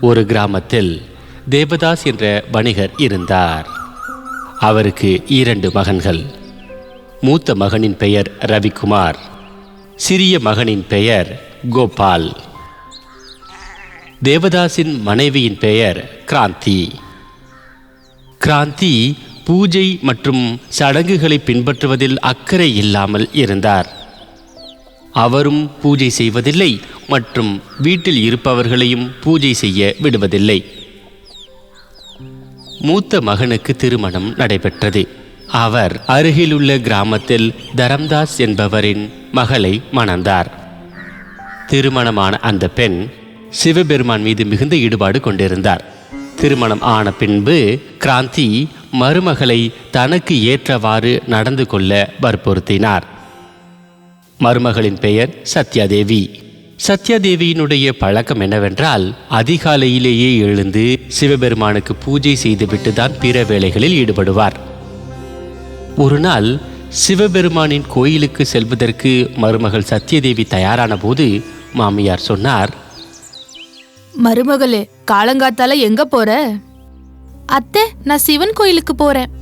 ஒரு கிராமத்தில் தேவதாஸ் என்ற வணிகர் இருந்தார். அவருக்கு 2 மகன்கள். மூத்த மகனின் பெயர் ரவிக்குமார், சிறிய மகனின் பெயர் கோபால். தேவதாஸின் மனைவியின் பெயர் கிராந்தி. கிராந்தி பூஜை மற்றும் சடங்குகளை பின்பற்றுவதில் அக்கறை இல்லாமல் இருந்தார். அவரும் பூஜை செய்வதில்லை மற்றும் வீட்டில் இருப்பவர்களையும் பூஜை செய்ய விடுவதில்லை. மூத்த மகனுக்கு திருமணம் நடைபெற்றது. அவர் அருகிலுள்ள கிராமத்தில் தரம்தாஸ் என்பவரின் மகளை மணந்தார். திருமணமான அந்த பெண் சிவபெருமான் மீது மிகுந்த ஈடுபாடு கொண்டிருந்தார். திருமணம் ஆன பின்பு கிராந்தி மருமகளை தனக்கு ஏற்றவாறு நடந்து கொள்ள வற்புறுத்தினார். மருமகளின் பெயர் சத்யாதேவி. சத்யாதேவியினுடைய பழக்கம் என்னவென்றால், அதிகாலையிலேயே எழுந்து சிவபெருமானுக்கு பூஜை செய்துவிட்டு தான் பிற வேலைகளில் ஈடுபடுவார். ஒரு நாள் சிவபெருமானின் கோயிலுக்கு செல்வதற்கு மருமகள் சத்யாதேவி தயாரான போது மாமியார் சொன்னார், மருமகளே, காலங்காத்தால எங்க போற? அத்தை, நான் சிவன் கோயிலுக்கு போறேன்.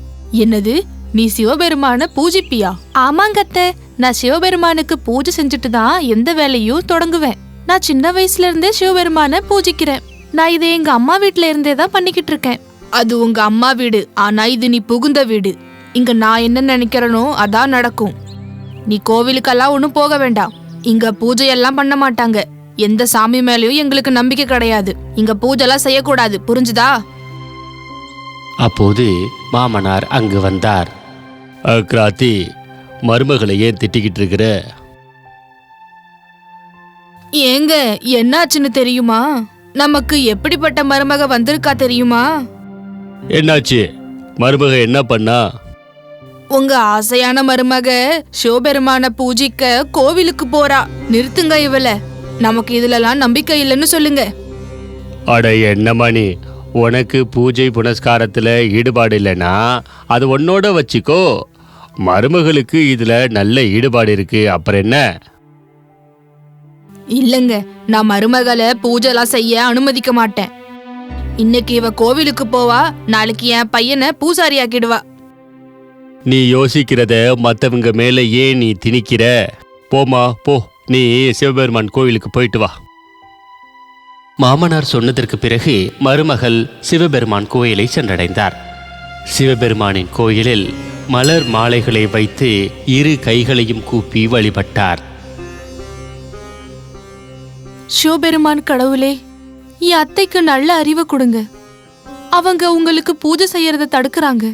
என்னது, நீ சிவபெருமான பூஜிப்பியா? ஆமாங்க அத்தை, நான் சிவபெருமானுக்கு பூஜை செஞ்சுட்டு தான் எந்த வேலையும் தொடங்குவேன். நான் சின்ன வயசுல இருந்தே சிவபெருமான பூஜிக்கிறேன். நான் இதை எங்க அம்மா வீட்டுல இருந்தே தான் பண்ணிக்கிட்டு இருக்கேன். அது உங்க அம்மா வீடு, ஆனா இது நீ புகுந்த வீடு. இங்க நான் என்ன நினைக்கிறேனோ அதான் நடக்கும். நீ கோவிலுக்கெல்லாம் ஒன்னும் போக வேண்டாம். இங்க பூஜையெல்லாம் பண்ண மாட்டாங்க. எந்த சாமி மேலேயும் எங்களுக்கு நம்பிக்கை கிடையாது. இங்க பூஜைலாம் செய்யக்கூடாது, புரிஞ்சுதா? அப்போது மாமனார் அங்கு வந்தார். கிராந்தி, மருமகளை ஏன் திட்டிக்கிட்டு இருக்கிற? ஏங்க, என்னாச்சுன்னு தெரியுமா? நமக்கு எப்படிப்பட்ட மருமக வந்திருக்கா தெரியுமா? என்னாச்சு? மருமக என்ன பண்ணா? உங்க ஆசையான மருமக சிவபெருமான பூஜிக்க கோவிலுக்கு போறா. நிறுத்துங்க இவள. நமக்கு இதுலலாம் நம்பிக்கை இல்லைன்னு சொல்லுங்க. அட என்னம்மா நீ, உனக்கு பூஜை புனஸ்காரத்துல ஈடுபாடு இல்லைன்னா அது உன்னோட வச்சுக்கோ. மருமகளுக்கு இதுல நல்ல ஈடுபாடு இருக்கு, அப்புறம் என்ன? இல்லங்க, நான் மருமகளை பூஜைலாம் செய்ய அனுமதிக்க மாட்டேன். இன்னைக்கு இவ கோவிலுக்கு போவா, நாளைக்கு என் பையனை பூசாரி ஆக்கிடுவா. நீ யோசிக்கிறத மற்றவங்க மேல ஏன் நீ திணிக்கிற? போமா போ, நீ சிவபெருமான் கோவிலுக்கு போயிட்டு வா. மாமனார் சொன்னதற்கு பிறகு மருமகள் சிவபெருமான் கோயிலை சென்றடைந்தார். சிவபெருமானின் கோயிலில் மலர் மாலைகளை வைத்து 2 கைகளையும் கூப்பி வழிபட்டார். சிவபெருமான் கடவுளே, என் அத்தைக்கு நல்ல அறிவை கொடுங்க. அவங்க உங்களுக்கு பூஜை செய்யறத தடுக்கிறாங்க.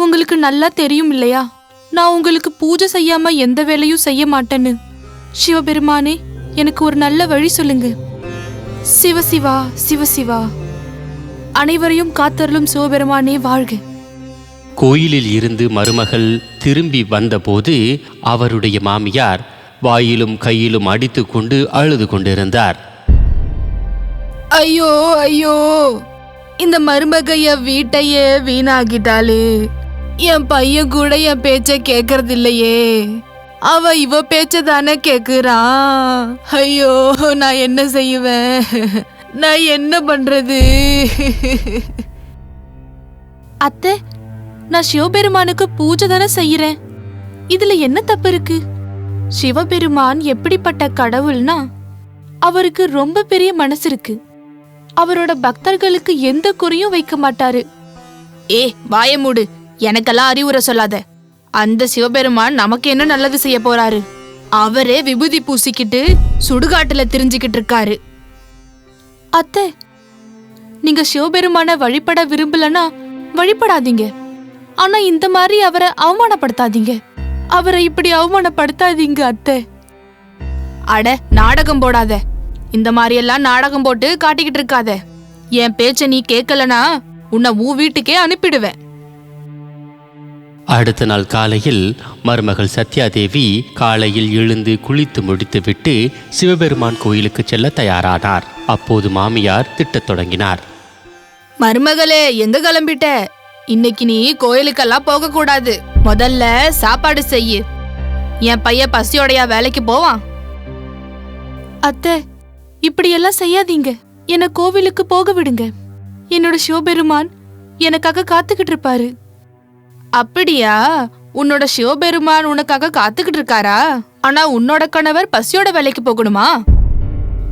உங்களுக்கு நல்லா தெரியும் இல்லையா, நான் உங்களுக்கு பூஜை செய்யாம எந்த வேலையும் செய்ய மாட்டேன்னு. சிவபெருமானே, எனக்கு ஒரு நல்ல வழி சொல்லுங்க. சிவசிவா சிவசிவா. அனைவரையும் காத்தருளும் சிவபெருமானே வாழ்க. கோயிலில் இருந்து மருமகள் திரும்பி வந்தபோது அவருடைய மாமியார் வாயிலும் கையிலும் அடித்து கொண்டு அழுது கொண்டிருந்தார். ஐயோ ஐயோ, இந்த மருமக என் வீட்டையே வீணாகிட்டாளே. என் பையன் கூட என் பேச்ச கேக்குறது இல்லையே. அவ இவ பேச்ச தானே கேக்குறான். ஐயோ, நான் என்ன செய்வேன்? நான் என்ன பண்றது? அத்தை, நான் சிவபெருமானுக்கு பூஜை தானே செய்யறேன். இதுல என்ன தப்பு இருக்கு? சிவபெருமான் எப்படிப்பட்ட கடவுள்னா, அவருக்கு ரொம்ப பெரிய மனசு இருக்கு. அவரோட பக்தர்களுக்கு எந்த குறையும் வைக்க மாட்டாரு. ஏ, வாய மூடு. எனக்கெல்லாம் அறிவுரை சொல்லாத. அந்த சிவபெருமான் நமக்கு என்ன நல்லது செய்ய போறாரு? அவரே விபூதி பூசிக்கிட்டு சுடுகாட்டுல திரிஞ்சுக்கிட்டு இருக்காரு. அத்தை, நீங்க சிவபெருமான வழிபட விரும்பலன்னா வழிபடாதீங்க. ஆனா இந்த மாதிரி அவரை அவமானப்படுத்தாதீங்க. அவரை இப்படி அவமானப்படுத்தாதீங்க அத்தை. அட, நாடகம் போடாத. இந்த மாதிரி எல்லாம் நாடகம் போட்டு காட்டிக்கிட்டு இருக்காத. என் பேச்ச நீ கேட்கலனா உன்னை உன் வீட்டுக்கே அனுப்பிடுவேன். அடுத்த நாள் காலையில் மருமகள் சத்யாதேவி காலையில் எழுந்து குளித்து முடித்துவிட்டு சிவபெருமான் கோயிலுக்கு செல்ல தயாரானார். அப்போது மாமியார் திட்டத் தொடங்கினார். மருமகளே, எங்க கிளம்பிட்ட? இன்னைக்கு நீ கோயிலுக்கெல்லாம் போக கூடாது. முதல்ல சாப்பாடு செய்யு. என் பையன் பசியோடையா வேலைக்கு போவான்? அத்தை, இப்படி எல்லாம் செய்யாதீங்க. என்ன கோவிலுக்கு போக விடுங்க. என்னோட சிவபெருமான் எனக்காக காத்துக்கிட்டு இருப்பாரு. அப்படியா? உன்னோட சிவபெருமான் உனக்காக காத்துக்கிட்டு இருக்காரா? ஆனா உன்னோட கணவர் பசியோட வேலைக்கு போகணுமா?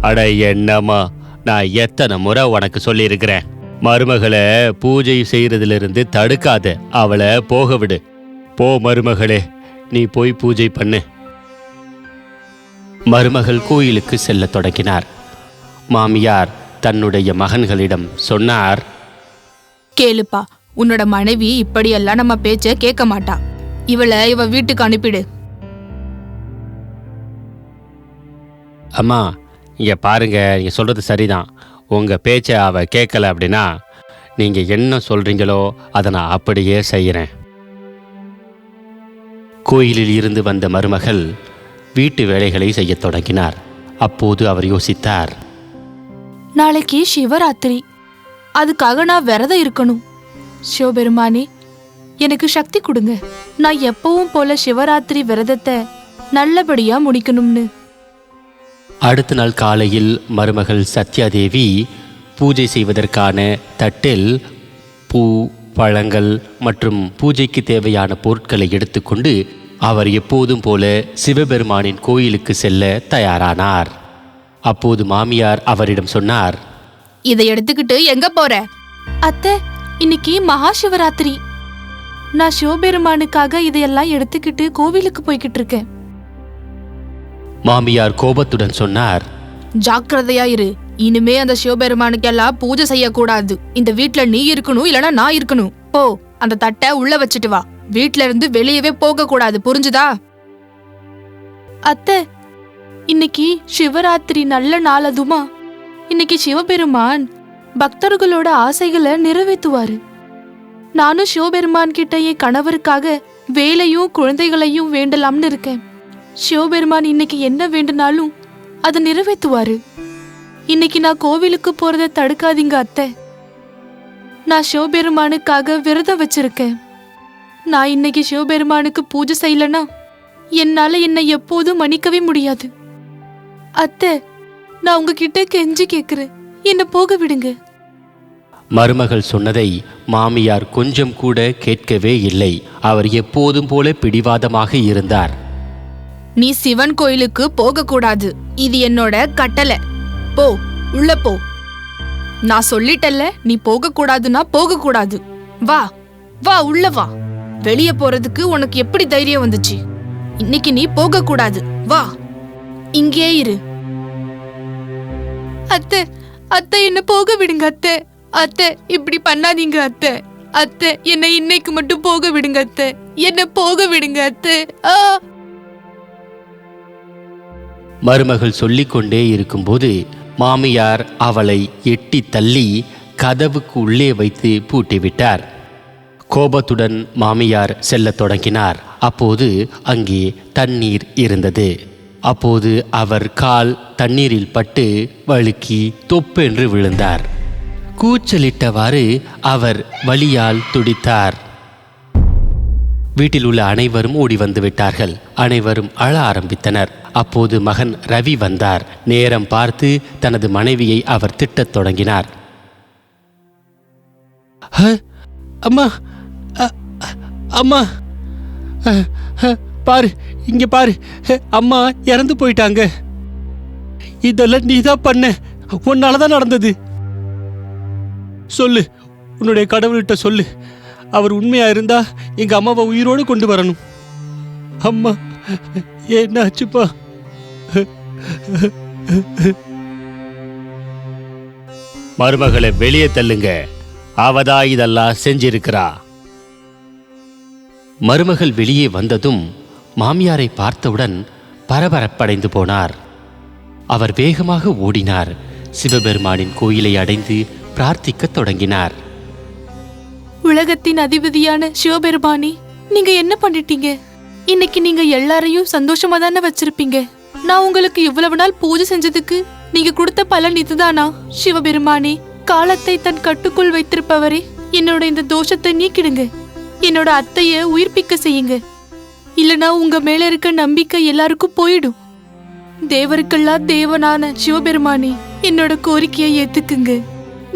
அட என்னம்மா, நான் எத்தனை முறை உனக்கு சொல்லியிருக்கிறேன், மருமகளை பூஜை செய்யறதிலிருந்து தடுக்காத, அவளை போக விடு. போ மருமகளே, நீ போய் பூஜை பண்ணு. மருமகள் கோயிலுக்கு செல்லத் தொடங்கினார். மாமியார் தன்னுடைய மகன்களிடம் சொன்னார், கேளுப்பா, உன்னோட மனைவி இப்படியெல்லாம் நம்ம பேச்ச கேட்க மாட்டா. இவ வீட்டுக்கு அனுப்பிடு. அம்மா இங்க பாருங்க, நீங்க சொல்றது சரிதான். உங்க பேச்ச அவ கேட்கல அப்படின்னா நீங்க என்ன சொல்றீங்களோ அதை நான் அப்படியே செய்யறேன். கோயிலில் இருந்து வந்த மருமகள் வீட்டு வேலைகளை செய்யத் தொடங்கினார். அப்போது அவர் யோசித்தார், நாளைக்கு சிவராத்திரி, அதுக்காக நான் விரதம் இருக்கணும். சிவபெருமானே, எனக்கு சக்தி கொடுங்க. நான் எப்பவும் போல சிவராத்திரி விரதத்தை நல்லபடியா முடிக்கணும்னு. அடுத்த நாள் காலையில் மருமகள் சத்யாதேவி பூஜை செய்வதற்கான தட்டில் பூ, பழங்கள் மற்றும் பூஜைக்கு தேவையான பொருட்களை எடுத்துக்கொண்டு அவர் எப்போதும் போல சிவபெருமானின் கோயிலுக்கு செல்ல தயாரானார். அப்போது மாமியார் அவரிடம் சொன்னார், இதை எடுத்துக்கிட்டு எங்க போற? அத்தை, இன்னைக்கு மகா சிவராத்திரி. நான் சிவபெருமானுக்காக இதையெல்லாம் எடுத்துக்கிட்டு கோவிலுக்கு போய்கிட்டு இருக்கேன். மாமியார் கோபத்துடன் சொன்னார், ஜாக்கிரதையா இரு. இனிமே அந்த சிவபெருமானுக்கு எல்லாம் பூஜை செய்யக்கூடாது. இந்த வீட்ல நீ இருக்கணும், இல்லனா நான் இருக்கணும். போ, அந்த தட்டை உள்ள வச்சுட்டு வா. வீட்ல இருந்து வெளியவே போக கூடாது, புரிஞ்சுதா? அத்தை, இன்னைக்கு சிவராத்திரி நல்ல நாள். அதுமா இன்னைக்கு சிவபெருமான் பக்தர்களோட ஆசைகளை நிறைவேற்றுவாரு. நானும் சிவபெருமான் கிட்ட என் கணவருக்காக வேலையும் குழந்தைகளையும் வேண்டலாம்னு இருக்கேன். சிவபெருமான் இன்னைக்கு என்ன வேண்டுனாலும் அதை நிறைவேற்றுவாரு. இன்னைக்கு நான் கோவிலுக்கு போறதை தடுக்காதீங்க அத்தை. நான் சிவபெருமானுக்காக விரதம் வச்சிருக்கேன். நான் இன்னைக்கு சிவபெருமானுக்கு பூஜை செய்யலனா என்னால என்னை எப்போதும் மன்னிக்கவே முடியாது. அத்தை, நான் உங்ககிட்ட கெஞ்சி கேக்குறேன், என்ன போக விடுங்க. மருமகள் சொன்னதை மாமியார் கொஞ்சம் கூட கேட்கவே இல்லை. அவர் எப்போதும் போல பிடிவாதமாக இருந்தார். நீ சிவன் கோயிலுக்கு போக கூடாது, இது என்னோட கட்டளை. போ, உள்ள போ. நான் சொல்லிட்டல்ல, நீ போக கூடாதுன்னா போக கூடாது. வா வா, உள்ள வா. வெளிய போறதுக்கு உனக்கு எப்படி தைரியம் வந்துச்சு? இன்னைக்கு நீ போக கூடாது. வா, இங்கே இரு. அத்தை, அத்தை, என்ன போக விடுங்க அத்தை. அத்தை, இப்படி பண்ணாதீங்க அத்தை. அத்தை, என்னை இன்னைக்கு மட்டும் போக விடுங்க அத்தை. என்ன போக விடுங்க அத்தை. மருமகள் சொல்லிக்கொண்டே இருக்கும்போது மாமியார் அவளை எட்டி தள்ளி கதவுக்கு உள்ளே வைத்து பூட்டிவிட்டார். கோபத்துடன் மாமியார் செல்லத் தொடங்கினார். அப்போது அங்கே தண்ணீர் இருந்தது. அப்போது அவர் கால் தண்ணீரில் பட்டு வழுக்கி தொப்பென்று விழுந்தார். கூச்சலிட்டவாறு அவர் வலியால் துடித்தார். வீட்டில் உள்ள அனைவரும் ஓடி வந்து விட்டார்கள். அனைவரும் அழ ஆரம்பித்தனர். அப்போது மகன் ரவி வந்தார். நேரம் பார்த்து தனது மனைவியை அவர் திட்டத் தொடங்கினார். அம்மா, அம்மா, பாரு, இங்க பாரு, அம்மா இறந்து போயிட்டாங்க. இதெல்லாம் நீதான் பண்ண, உன்னாலதான் நடந்தது. சொல்லு, உன்னுடைய கடவுள்கிட்ட சொல்லு. அவர் உண்மையா இருந்தா எங்க அம்மாவை உயிரோடு கொண்டு வரணும். அம்மா, என்ன ஆச்சுப்பா? மருமகளை வெளியே தள்ளுங்க, அவதா இதெல்லாம் செஞ்சிருக்கிறா. மருமகள் வெளியே வந்ததும் மாமியாரை பார்த்தவுடன் பரபரப்படைந்து போனார். அவர் வேகமாக ஓடினார். சிவபெருமானின் கோயிலை அடைந்து பிரார்த்திக்கத் தொடங்கினார். உலகத்தின் அதிபதியான சிவபெருமானி, நீங்க என்ன பண்ணிட்டீங்க? இன்னைக்கு நீங்க எல்லாரையும் சந்தோஷமா தானே வச்சிருப்பீங்க. நான் உங்களுக்கு இவ்வளவு நாள் பூஜை செஞ்சதுக்கு நீங்க கொடுத்த பலன் இதுதானா? சிவபெருமானே, காலத்தை தன் கட்டுக்குள் வைத்திருப்பவரே, என்னோட இந்த தோஷத்தை நீக்கிடுங்க. என்னோட அத்தைய உயிர்ப்பிக்க செய்யுங்க. இல்லனா உங்க மேல இருக்க நம்பிக்கை எல்லாருக்கும் போயிடும். தேவருக்கெல்லாம் தேவனான சிவபெருமானே, என்னோட கோரிக்கையை ஏத்துக்குங்க.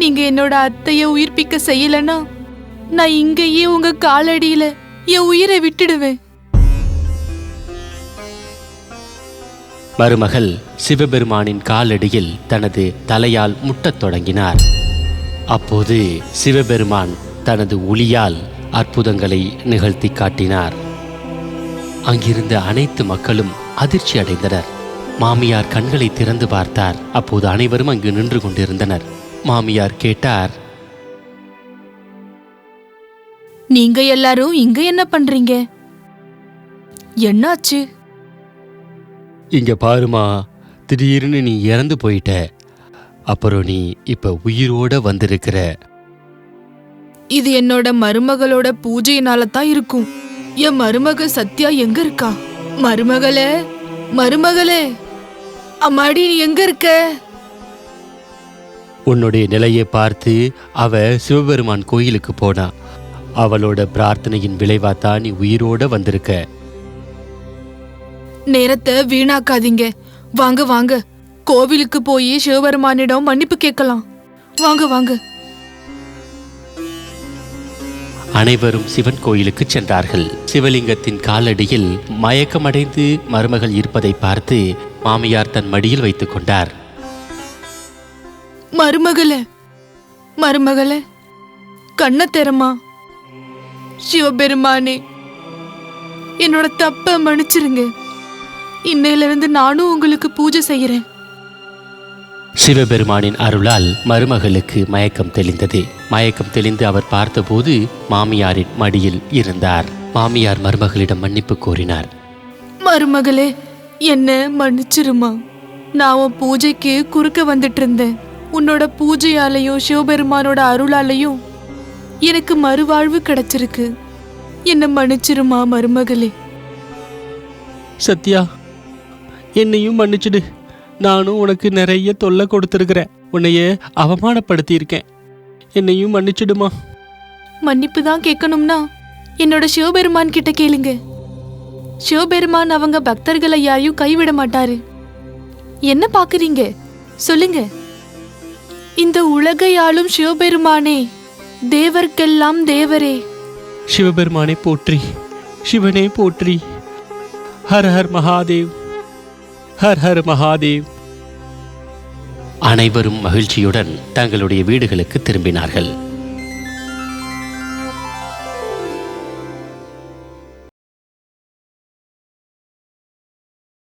நீங்க என்னோட அத்தைய உயிர்ப்பிக்க செய்யலன்னா நான் இங்கேயே உங்க காலடியில என் உயிரை விட்டுடுவேன். மருமகள் சிவபெருமானின் காலடியில் தனது தலையால் முட்டத் தொடங்கினார். அப்போது சிவபெருமான் தனது ஒளியால் அற்புதங்களை நிகழ்த்தி காட்டினார். அங்கிருந்த அனைத்து மக்களும் அதிர்ச்சி அடைந்தனர். மாமியார் கண்களை திறந்து பார்த்தார். அப்போது அனைவரும் அங்கு நின்று கொண்டிருந்தனர். மாமியார் கேட்டார், நீங்க எல்லாரும் இங்க என்ன பண்றீங்க? என்னாச்சு? இங்க பாருமா, திடீர்னு நீ இறந்து போயிட்ட. அப்புறம் நீ இப்ப உயிரோட வந்திருக்கிற. இது என்னோட மருமகளோட பூஜையினால தான் இருக்கும். என் மருமக சத்யா எங்க இருக்கா? மருமகளே, மருமகளே, அம்மாடி நீ எங்க இருக்க? உன்னுடைய நிலையை பார்த்து அவ சிவபெருமான் கோயிலுக்கு போனா. அவளோட பிரார்த்தனையின் விளைவாத்தான் நீ உயிரோட வந்திருக்க. நேரத்தை வீணாக்காதீங்க. வாங்க வாங்க, கோவிலுக்கு போய் சிவபெருமானிடம் மன்னிப்பு கேட்கலாம். வாங்க வாங்க. அனைவரும் சிவன் கோயிலுக்கு சென்றார்கள். சிவலிங்கத்தின் காலடியில் மயக்கமடைந்து மருமகள் இருப்பதை பார்த்து மாமியார் தன் மடியில் வைத்துக் கொண்டார். மருமகளே, மருமகளே, கண்ண தெரமா. சிவபெருமானே, என்னோட தப்ப மன்னிச்சிருங்க. இன்னையிலிருந்து நானும் உங்களுக்கு பூஜை செய்யறேன். சிவபெருமானின் அருளால் மருமகளுக்கு மயக்கம் தெளிந்தது. மயக்கம் தெளிந்து அவர் பார்த்தபோது மாமியாரின் மடியில் இருந்தார். மாமியார் மருமகளிடம் மன்னிப்பு கோரினார். மருமகளே, என்ன மன்னிச்சிருமா. நான் உன் பூஜைக்கு குறுக்க வந்துட்டு இருந்தேன். உன்னோட பூஜையாலையும் சிவபெருமானோட அருளாலையும் எனக்கு மறுவாழ்வு கிடைச்சிருக்கு. என்ன மன்னிச்சிருமா மருமகளே. சத்யா, என்னையும் மன்னிச்சிடு. நானும் உனக்கு நிறைய தொல்லை கொடுத்துருக்கிறேன். உன்னைய அவமானப்படுத்தி இருக்கேன். என்னையும் மன்னிச்சிடுமா. மன்னிப்பு தான் கேட்கணும்னா என்னோட சிவபெருமான் கிட்ட கேளுங்க. சிவபெருமான் அவங்க பக்தர்களை யாரையும் கைவிட மாட்டாரு. என்ன பாக்குறீங்க? சொல்லுங்க. இந்த உலகை ஆளும் சிவபெருமானே, தேவர்க்கெல்லாம் தேவரே. சிவபெருமானை போற்றி, சிவனே போற்றி. Her her Mahadev, her her Mahadev. அனைவரும் மகிழ்ச்சியுடன் தங்களுடைய வீடுகளுக்கு திரும்பினார்கள்.